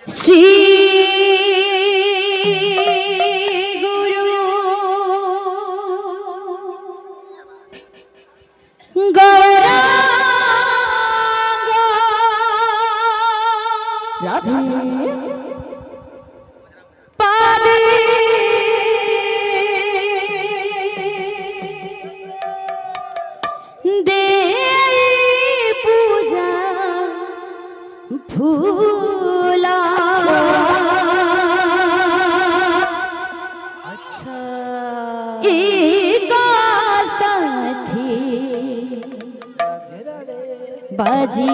শ্রী গুরু গৌরাঙ্গ রাধে পাদে দে পূজা ফুলা अच्छा एका साथी बाजी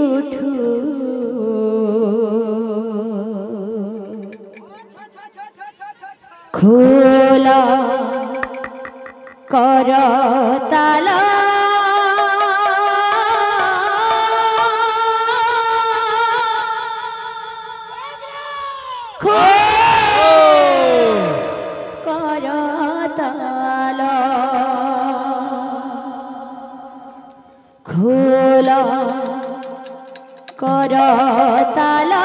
उठू खोला कर ताला खोला कर ताला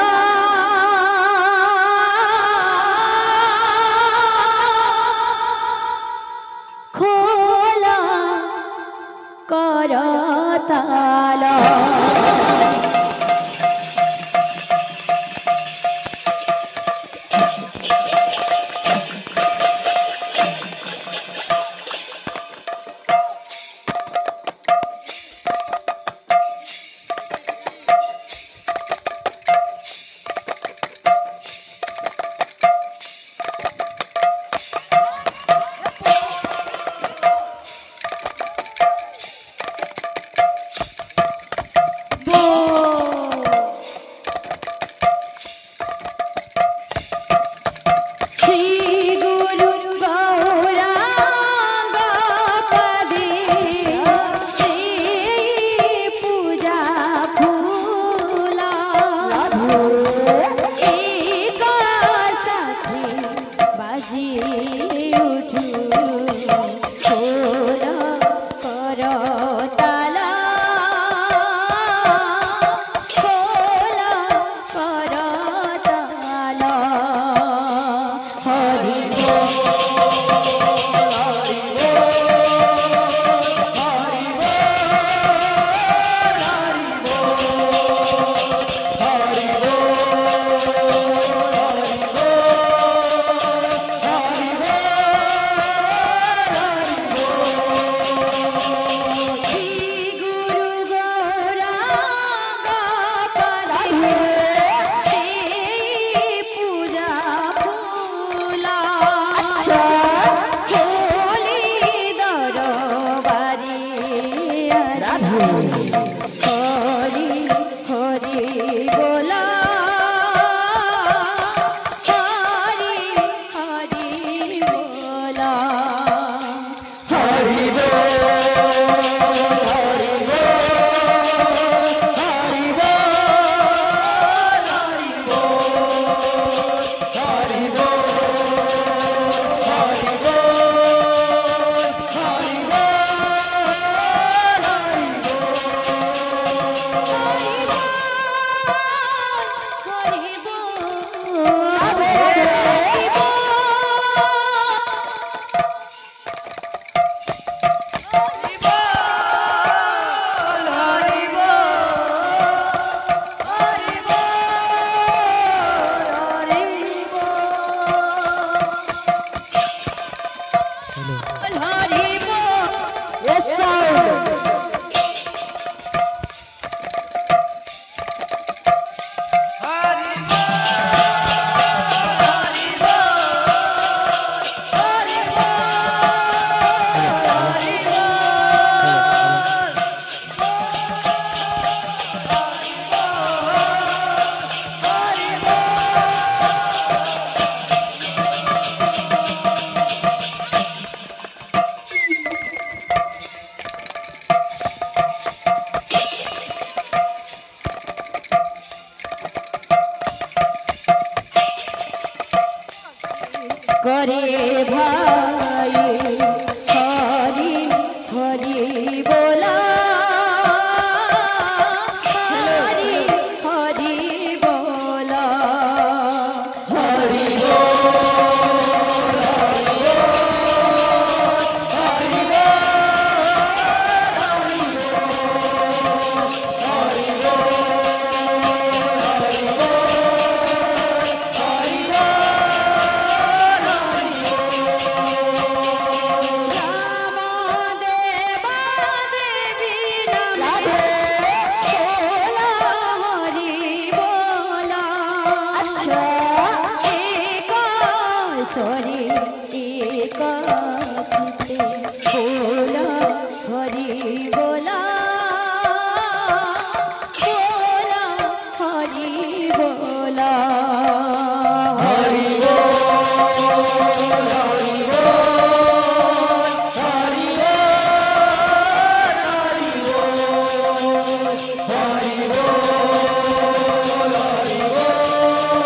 खोला कर ताला करे भाई हरि हरि बोला हरि हरि बोला बोला हरि बोल हरि बोल हरि बोल हरि बोल हरि बोल हरि बोल हरि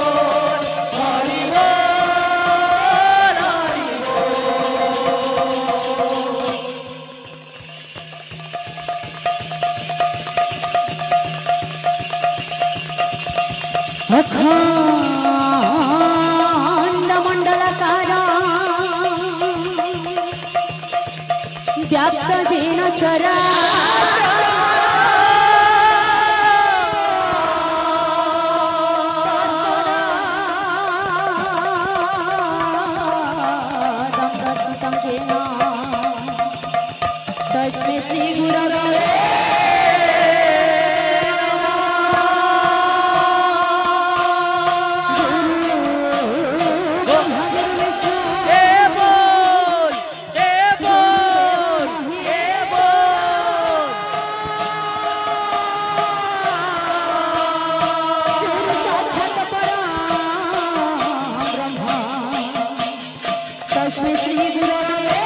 अखंड मंडलकारा व्याप्त जेन चरा दर्शितं येन तस्मै श्री गुरवे तस्मै श्री गुरवे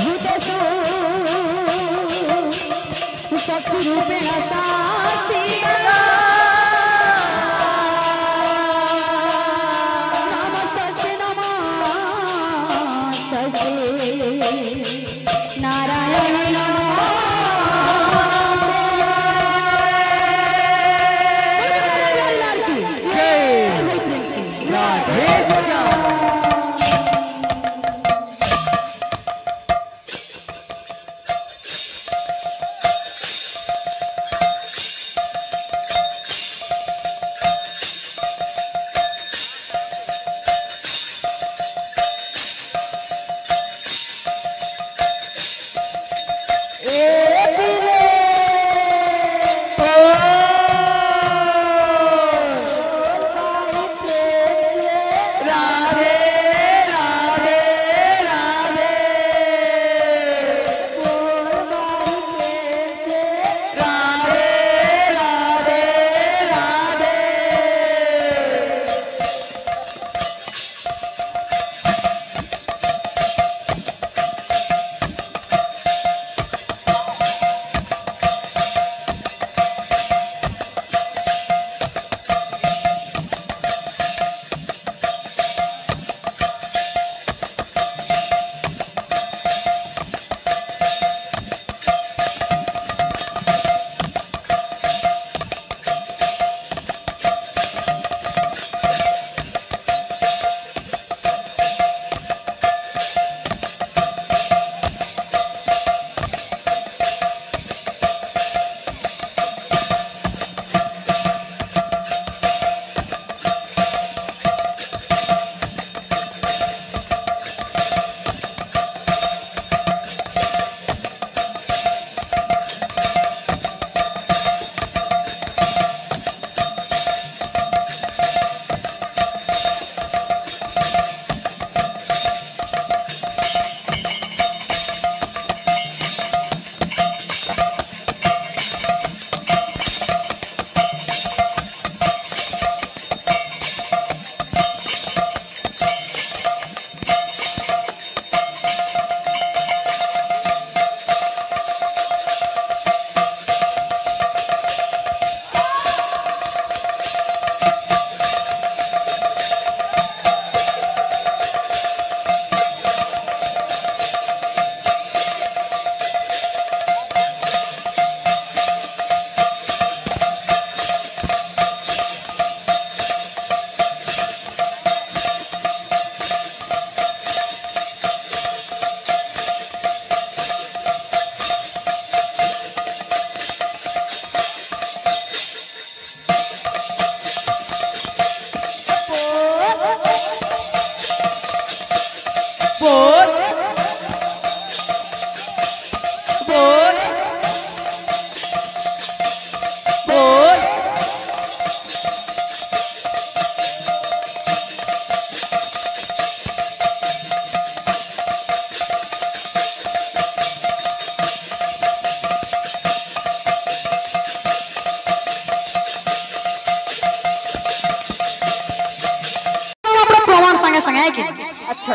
भूतेषु शक्तिरूपेण शास्तिका नमस्तस्यै नमस्तस्यै नारायण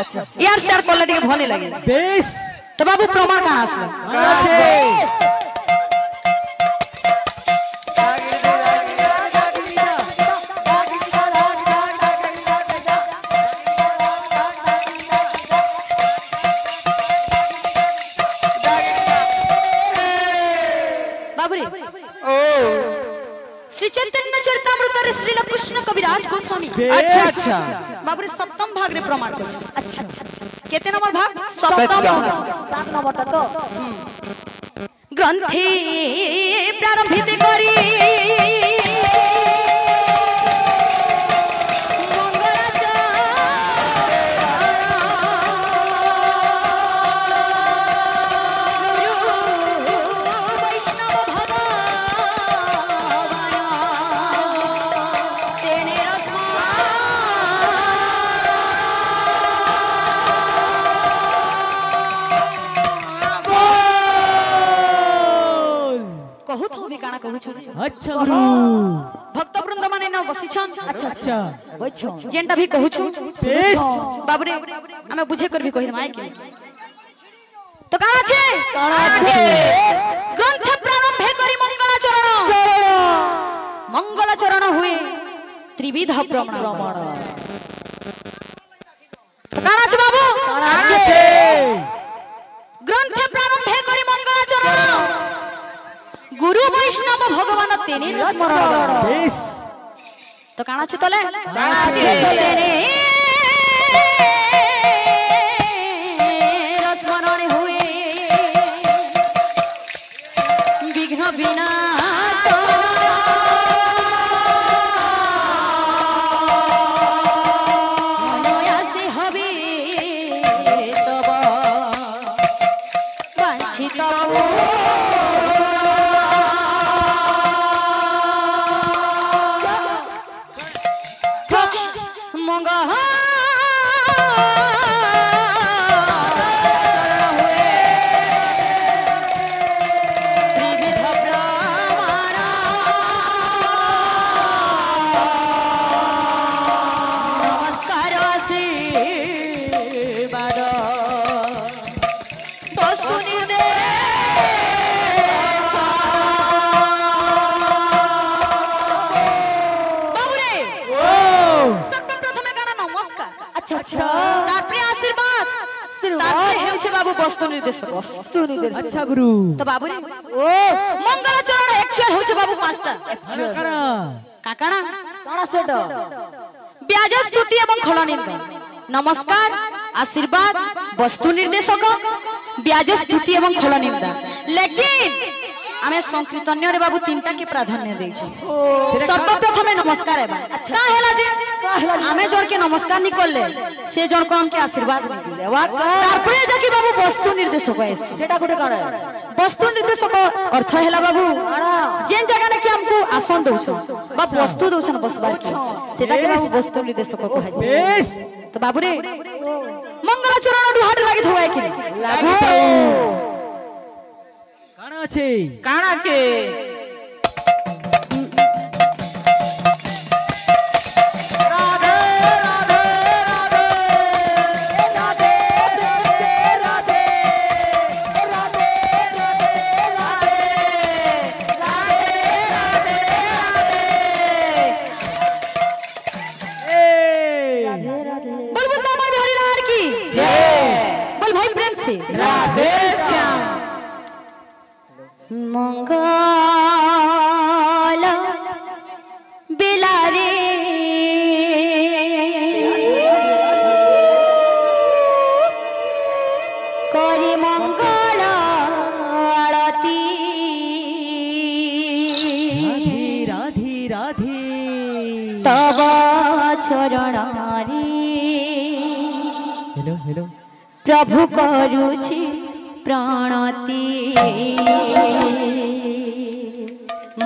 अच्छा अच्छा यार शेयर करले टिके भले लागे बेस तो बाबू प्रमाण का आसले আছে बाबू रे श्री चैतन्य चरितामृत रे श्री कृष्ण कविराज गोस्वामी अच्छा अच्छा बाबू रे सप्तम भाग रे प्रमाण कर अच्छा केते नंबर भाग सप्तम भाग 7 नंबरটা তো ग्रंथे प्रारंभित करी कहू तो भी गाना कहू छु अच्छा गुरु भक्त वृंद माने न बसी छन अच्छा अच्छा বুঝছো जेंटा भी कहू छु बेस बाबू रे हमें बुझे कर भी कहि माय के तो गाना छे ग्रंथ प्रारंभ करी मंगलाचरण हुए त्रिविध प्रमाण तो गाना छे बाबू আছে ग्रंथ प्रारंभ करी मंगलाचरण गुरु वैष्णव भगवान तेने स्मरण बेस तो काना छे तले तेने स्मरण हुए विघ्न विनाश मनया से हबे तब वांछित अच्छा तारपरे आशीर्वाद तारपरे हेउछे बाबू वस्तु निर्देशक अच्छा गुरु तो बाबू रे मंगलाचरण एक्चुअल होछे बाबू पांचटा কারা काकाना কানা সেটা ब्याज स्तुति एवं खलनिंद नमस्कार आशीर्वाद वस्तु निर्देशक ब्याज स्तुति एवं खलनिंदा लेकिन आमे संकीर्तन्य रे बाबू तीनटा के प्राधान्य देइ छी सर्वप्रथम नमस्कार एबा का हैला जे आमे जण के नमस्कार नि करले से जण को हमके आशीर्वाद नि दिले तारपरे जाके बाबू वस्तु निर्देशक आइस সেটা কোটে কানা वस्तु निर्देशक अर्थ हैला बाबू जेन जगह ने कि हमको आसन दउछ बा वस्तु दउछन बसबार के सेटा के बाबू वस्तु निर्देशक कहै छै বেশ तो बाबू रे मंगलाचरण दुहाट लागि थवाय कि লাগি তো কারা আছে काना छे बोल बोल बाबा बिहारी लाल की जय बोल भाई प्रेम से राधे श्याम मंगल बिलारे करी मंगल आरती রাধি রাধি রাধি तब चरण रे हेलो हेलो प्रभु करुछि प्रणति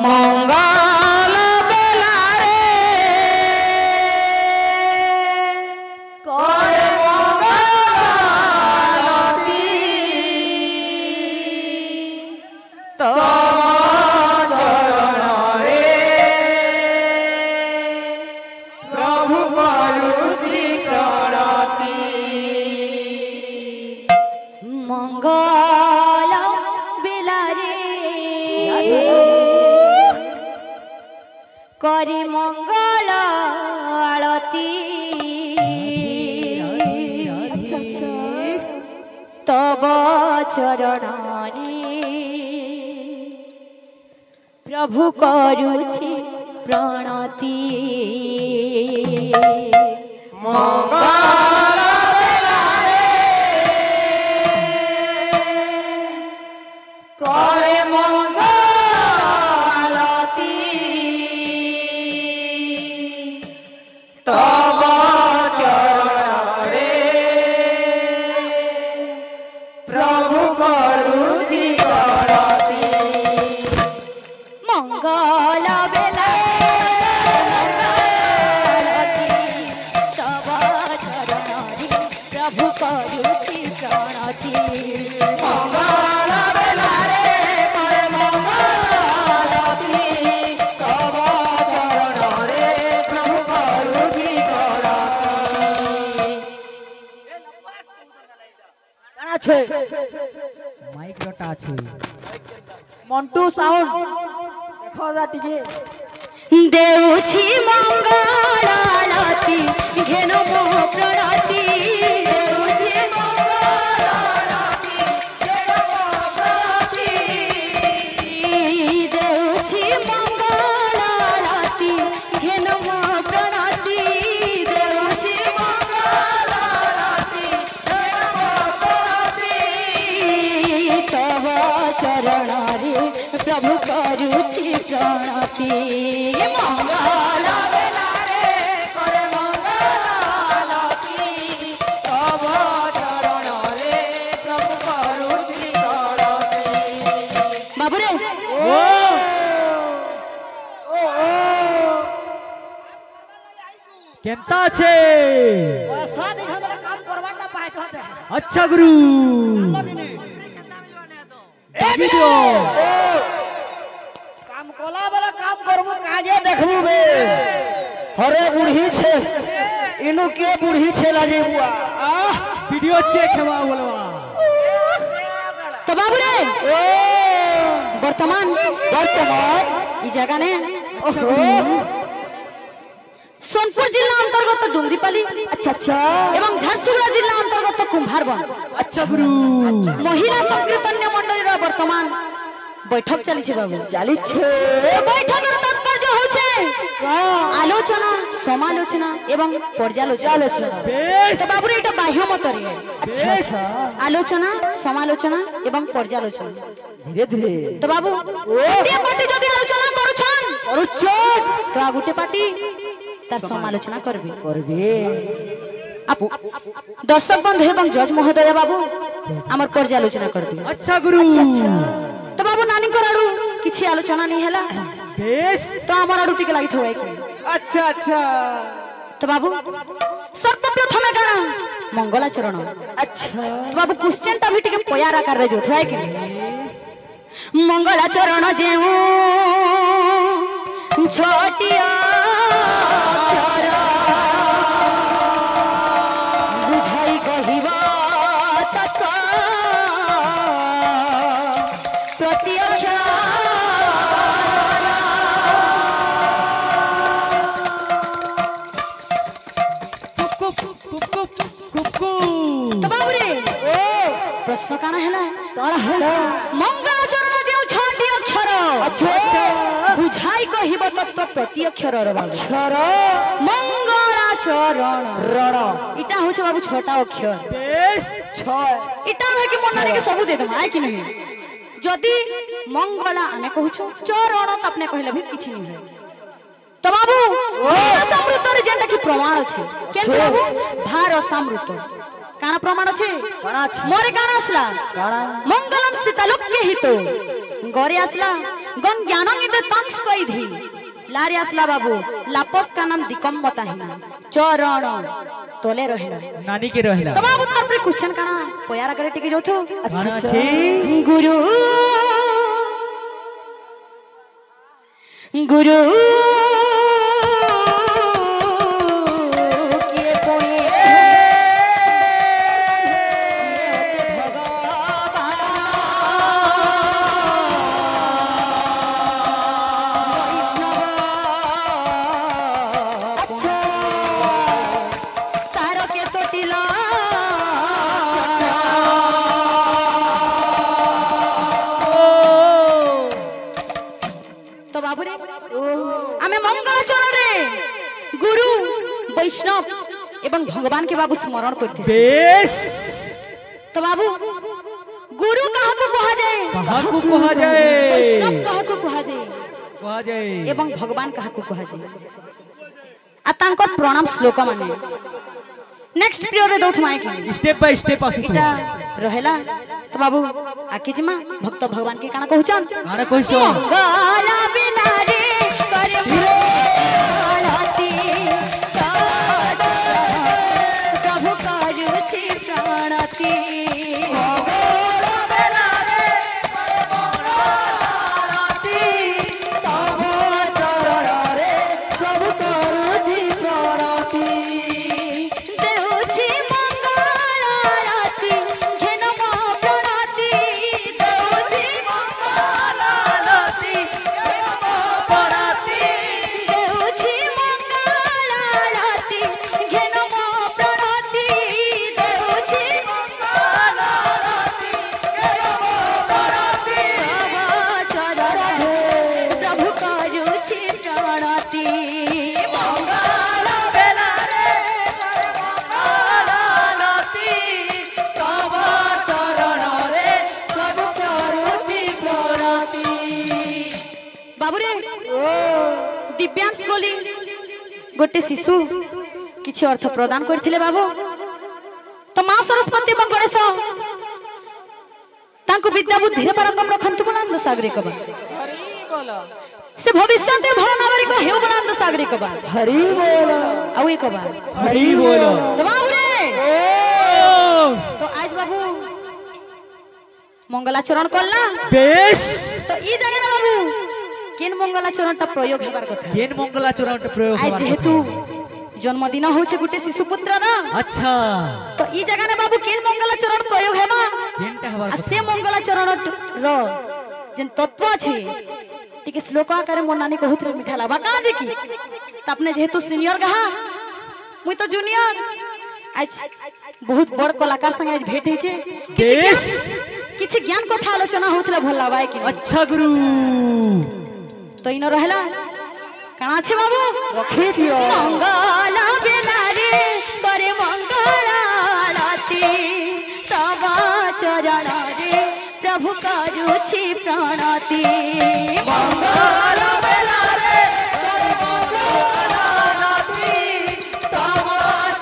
मंगल बेलारे करे मंगलारती तब चरण रे प्रभु करुछि प्रणति तब चरण प्रभु करुछि प्रणति माइक रटा আছে মন্টু সাউন্ড দেখো যা টিকে দেউছি মঙ্গল আরতি ঘেন মো প্রণতি দেউছি মঙ্গল আরতি ঘেন মো প্রণতি দেউছি মঙ্গল আরতি ঘেন মো প্রণতি দেউছি মঙ্গল আরতি ঘেন মো প্রণতি তব চরণ রে प्रभु करुछि प्रणति मंगल बेलारे करे मंगल आलती तब चरण रे प्रभु करुछि प्रणति बाबू रे ओ केमता আছে पैसा दिखा काम करवाटा पाए कहते अच्छा गुरु ए वीडियो काम कोला वाला काम करबो काजे देखबू बे हरे बुढ़ी छे इनु के बुढ़ी छे लाजे बुआ आ वीडियो चेक हेवा बोलवा तो बाबू रे ओ वर्तमान ई जगह ने सोनपुर जिला अंतर्गत डुंगरीपाली अच्छा अच्छा एवं झारसुगुड़ा जिला अंतर्गत कुंभारबन अच्छा गुरु महिला संकीर्तन्य मंडली रो वर्तमान बैठक चली छे बाबू चाली छे बैठक रो तात्पर्य होछे आलोचना समालोचना एवं पर्यालोचना बेस तो बाबू रे एटा बाह्य मत रे अच्छा अच्छा आलोचना समालोचना एवं पर्यालोचना धीरे धीरे तो बाबू गोटे पार्टी जदि आलोचना करूछन तो आ गोटे पार्टी तार समालोचना करबे दर्शक बंधु एवं जज महोदय बाबू आमर पर्यालोचना करबे अच्छा गुरु तो बाबू नानी कराडू किछि आलोचना नहीं हैला बेस तो आमर आडू टिके लागि थोय अच्छा अच्छा तो बाबू सर्वप्रथम गाना मंगलाचरण अच्छा तो बाबू क्वेश्चन ता भी टिके पयार आकार रे जो थोय कि मंगलाचरण जेऊ छोटिया बुझाई कहिबा तत्व प्रति तो बाबू रे प्रश्न काना हैला मंगलाचरण जेऊ छोटी अक्षर अच्छा बुझाई कहिब तत्व प्रति अक्षर रे बाबू अक्षर मंगलाचरण रण इटा होछ बाबू छोटा अक्षर बेस छ इटा है कि मन रे के सब दे दम आय कि नहीं जदी मंगला आमे कहूछु चरण त अपने कहले भी किछि नहीं है तो बाबू समृत रे जेंटा कि प्रमाण अछि केन बाबू भार समृत काना प्रमाण अछि काना अछि मोरे काना असला काना मंगलम स्थित लोके हितो गरे असला गं ज्ञानम इते तंस कई धी लारे असला बाबू लापस का नाम दिकम बताहिना चरण तोले रहना नानी के रहला तो बाबू तार पर क्वेश्चन काना पयारा करे टिके जोथो अच्छा अछि गुरु गुरु के पोए वैष्णव एवं भगवान के बाबू स्मरण करते बेस तो बाबू गुरु कहाँ को कहा जाए कहाँ को कहा जाए वैष्णव कहाँ को कहा जाए कहा जाए एवं भगवान कहाँ को कहा जाए आ तांकर प्रणाम श्लोक माने नेक्स्ट पीरियड रे दउथ माइक स्टेप बाय स्टेप आसु इटा रहेला तो बाबू आके जिमा भक्त भगवान के काना कहउछन काना कहछो गाला बिलारे करे आरती प्रभु काजु छी प्राणती दिव्यांश बोली गोटे शिशु किछि अर्थ प्रदान करथिले बाबू तो मां सरस्वती एवं गणेश तांको विद्या बुद्धि रे परंगम रखंतु बुलंद सागरी कबा हरि बोल से भविष्य ते भल नागरिक हेउ बुलंद सागरी कबा हरि बोल आउ एक बार हरि बोलो तो बाबू रे तो आज बाबू मंगलाचरण करला बेस तो ई जगह ना बाबू केन मंगलाचरण ता प्रयोग हेबार कथा केन मंगलाचरण प्रयोग आज जेहेतु जन्मदिन होचे गुटे शिशु पुत्र ना अच्छा तो ई जगह ना बाबू केन मंगलाचरण प्रयोग हेबा केनटा हबार आ से मंगलाचरण रो जेन तत्व अछि टिके श्लोक आकार मोर नानी बहुत रे मिठा लाबा का जे की त अपने जेहेतु सीनियर गहा मुई तो जूनियर आज बहुत बड़ कलाकार संगे आज भेट हेचे किछि ज्ञान कथा आलोचना होतला भल लाबाय कि अच्छा गुरु तो इन रहला कहाँ छे बाबू रखी दियो मंगला बेलारे करे मंगला आरती तब चरण रे प्रभु करूछि प्रणति मंगला बेलारे करे मंगला आरती तब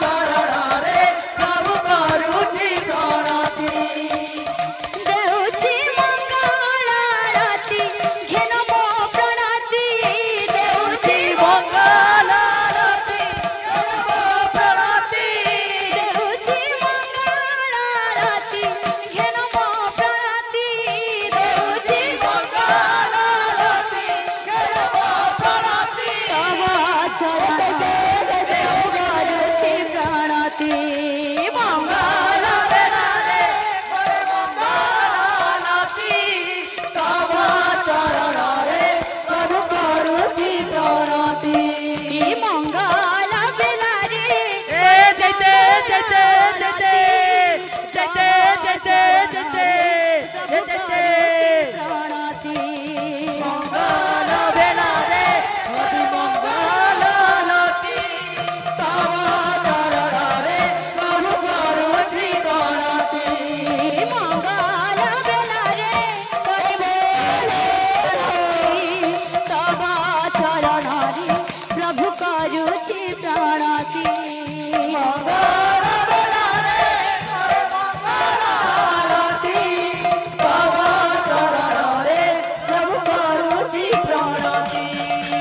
चरण रे प्रभु करूछि प्रणति देउछि मंगला आरती घेन मो प्रणति देउछि मंगला आरती घेन मो प्रणति देउछि मंगला आरती घेन मो प्रणति देउछि मंगला आरती घेन मो प्रणति तब चरण देव करूछि प्रणति मंगला बेलारे करे मंगला आरती तब चरण रे प्रभु करूछि प्रणति मंगला बेलारे जयते जयते जयते जयते जयते जयते जयते प्रणति मंगल बेलारे हरि मंगल लती तव चरण रे प्रभु करूछि प्रणति मंगल बेलारे करे तब चरण रे प्रभु करूछि प्रणति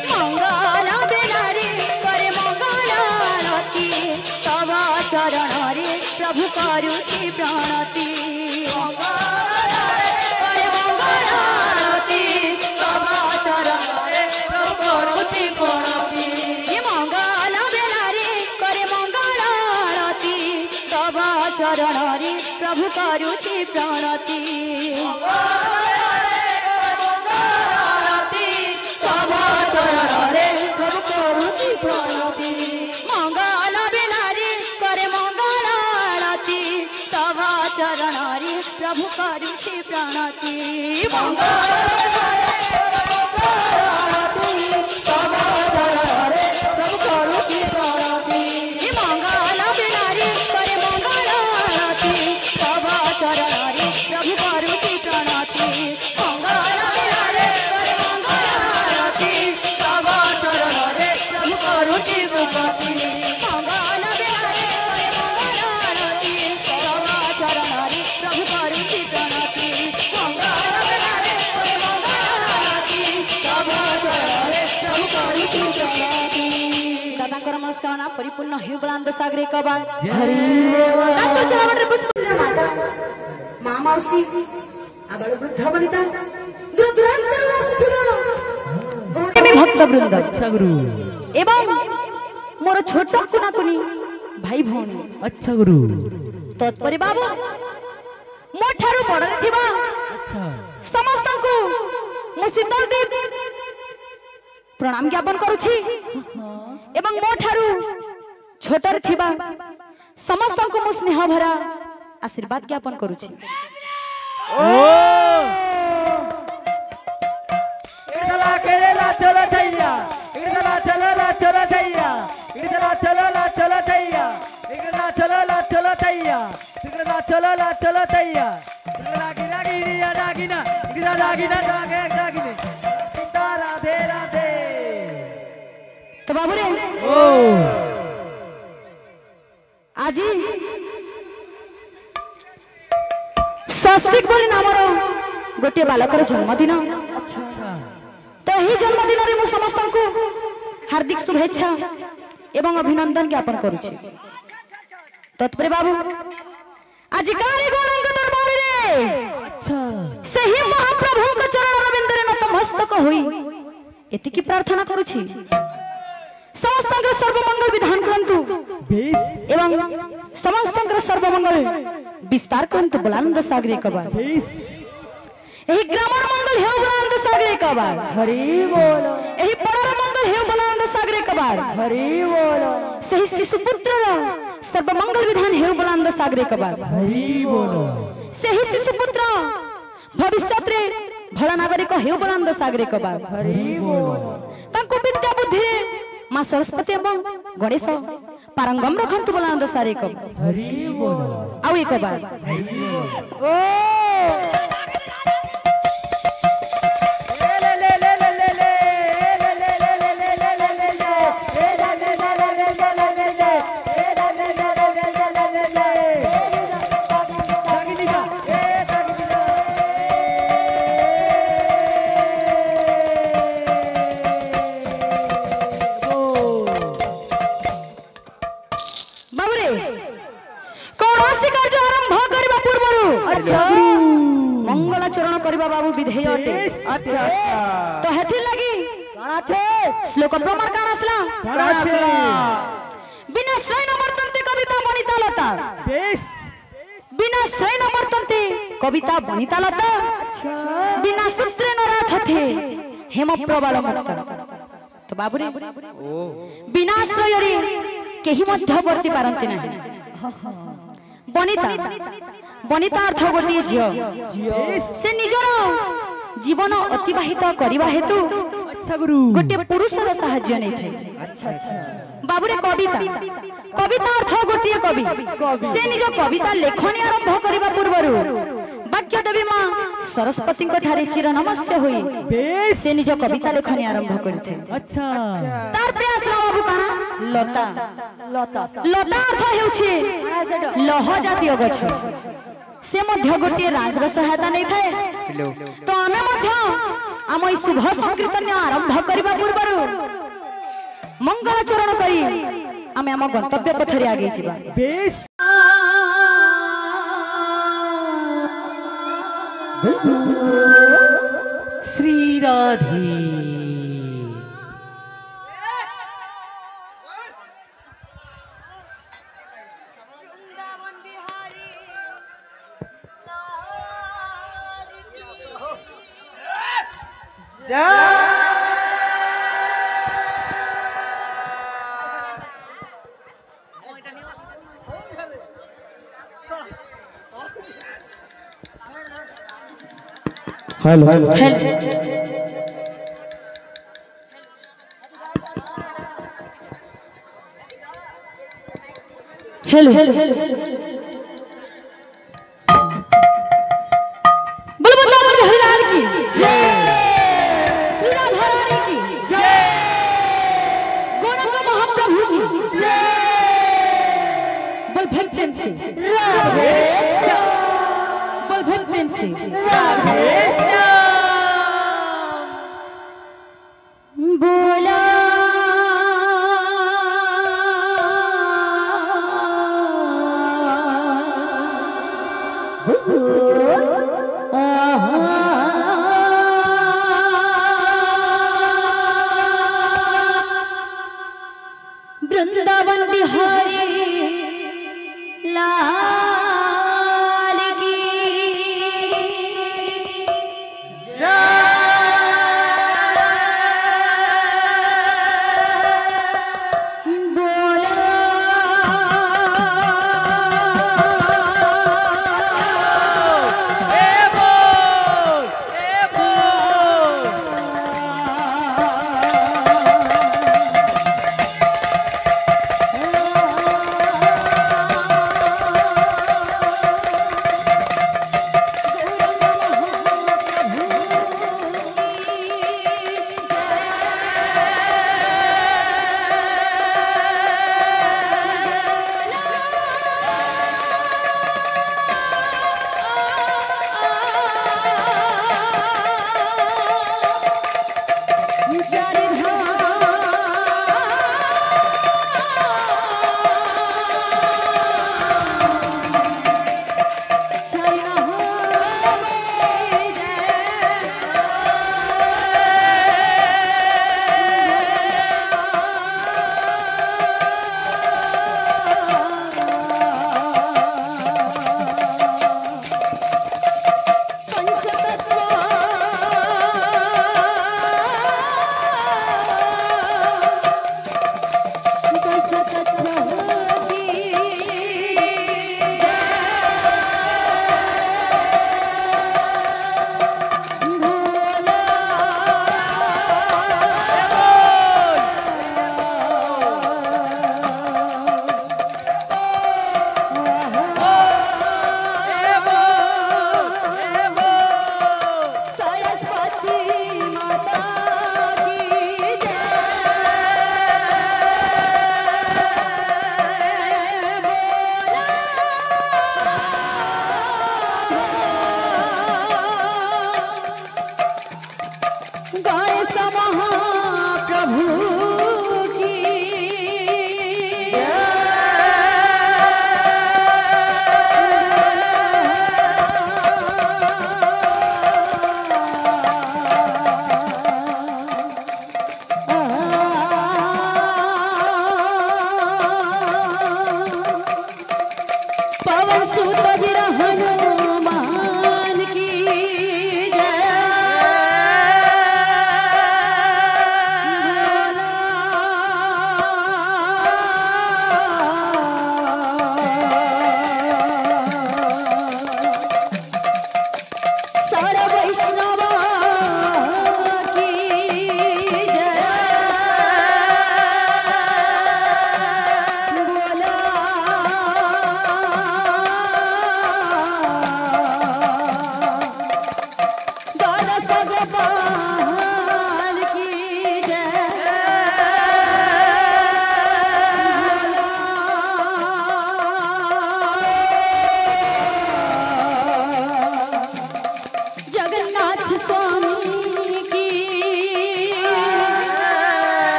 मंगल बेलारे करे मंगल आरती तब चरण रे प्रभु करूछि प्रणति करे मंगल आरती तब चरण रे प्रभु करूछि प्रणति मंगल बेलारे करे मंगल आरती तब चरण रे प्रभु करूछि प्रणति मंगल बेलारे करे मंगल आरती तब चरण रे प्रभु करूछि प्रणति मंगल बेलारे करे मंगल आरती तब चरण रे प्रभु करूछि प्रणति मनस्कामना परिपूर्ण हे बुलंद सागरे कबा हरि तो चला मंडल पुष्प माता मां मौसी आबल वृद्ध बनिता दूर दूरांतर आସୁଥିବ भक्त वृंद। अच्छा गुरु एवं मोर छोट कुना कुनी भाई भौणी अच्छा गुरु तत्परि बाबू मो ठारू बडरे थिबा अच्छा समस्त को मु शीतल देव प्रणाम ज्ञापन करूछि एवं मो ठारू छोटर थिबा समस्त को मु स्नेह भरा आशीर्वाद ज्ञापन करूछि। ओ इडला केला चलो थैया इडला चलो थैया इडला चलो थैया इडला चलो थैया इडला चलो थैया इडला गिरा रागिना इडला रागिना रागिने सीता राधे राधे। तो बाबू रे ओ आजी स्वस्तिक बोली नामर गोटे बालकर जन्मदिन अच्छा तो ही जन्मदिन रे मु समस्त को हार्दिक शुभेच्छा एवं अभिनंदन ज्ञापन करूछि। तत्परे बाबू आज कारे गौरंग दरबार रे अच्छा सही महाप्रभु के चरण रविंद्र रे नतमस्तक होई एतिकी प्रार्थना करूछि समस्त के सर्वमंगल विधान करंतु बेस एवं समस्त के सर्वमंगल विस्तार करंतु बुलंद सागरे कबा बेस एही ग्रामर मंगल हेउ बुलंद सागरे कबा हरि बोल एही परर मंगल हेउ बुलंद सागरे कबा हरि बोल सही शिशुपुत्र सर्वमंगल विधान हेउ बुलंद सागरे कबा हरि बोल सही शिशुपुत्र भविष्यत रे भला नागरिक हेउ बुलंद सागरे कबा हरि बोल तांको विद्या बुद्धि मां सरस्वती एवं गणेश पारंगम रखंतु बुलंद सारे कबा हरि बोल आउ एक बार ओ ले ले ले ले ले ले मंगलाचरण करबा बाबू विधेय अटे। अच्छा तो हेथि लगी काना छे श्लोक प्रमाण कान आसला बिना स्वयं वर्तन्ते कविता बनिता लता बेस बिना स्वयं वर्तन्ते कविता बनिता लता बिना सूत्रे नराथ थे हेम प्रबल मत। तो बाबू रे बिना आश्रय केही मध्यवर्ती पारंती नाही बनिता बनिता अर्थ गोटे झियो से निजर जीवन अतिबाहित करबा हेतु अच्छा गुरु गोटे पुरुषर सहाय्य नै थाए। अच्छा अच्छा बाबूरे कविता कविता अर्थ गोटे कवि से निज कविता लेखनी आरंभ करबा पूर्वरु वाक्य देवी मां सरस्वती को ठारे चिर नमस्य होई बेस से निज कविता लेखनी आरंभ करथे। अच्छा तार पे आसला बाबू काना लता लता लता अर्थ हेउछि लह जातीय गछ से मध्य गोटे राजर सहायता नहीं थाए। तो आमे मध्य आम ई शुभ संकीर्तन आरंभ करबा पूर्वरु मंगलाचरण करी आमे आम गंतव्य पथरे आगे जिबा। Base Shri Radhe hello hello hello hello बोल बोल हरिलाल की जय श्री राधा रानी की जय गौरंग महाप्रभु की जय बोल भक्त प्रेम से राधे बोल भक्त प्रेम से राधे बोला वृंदावन बिहारी लाल की बोला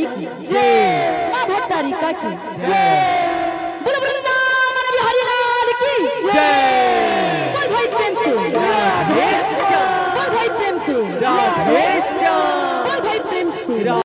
की जय, माँ भट्टारिका की जय, बोलो वृंदावन बिहारी लाल की जय।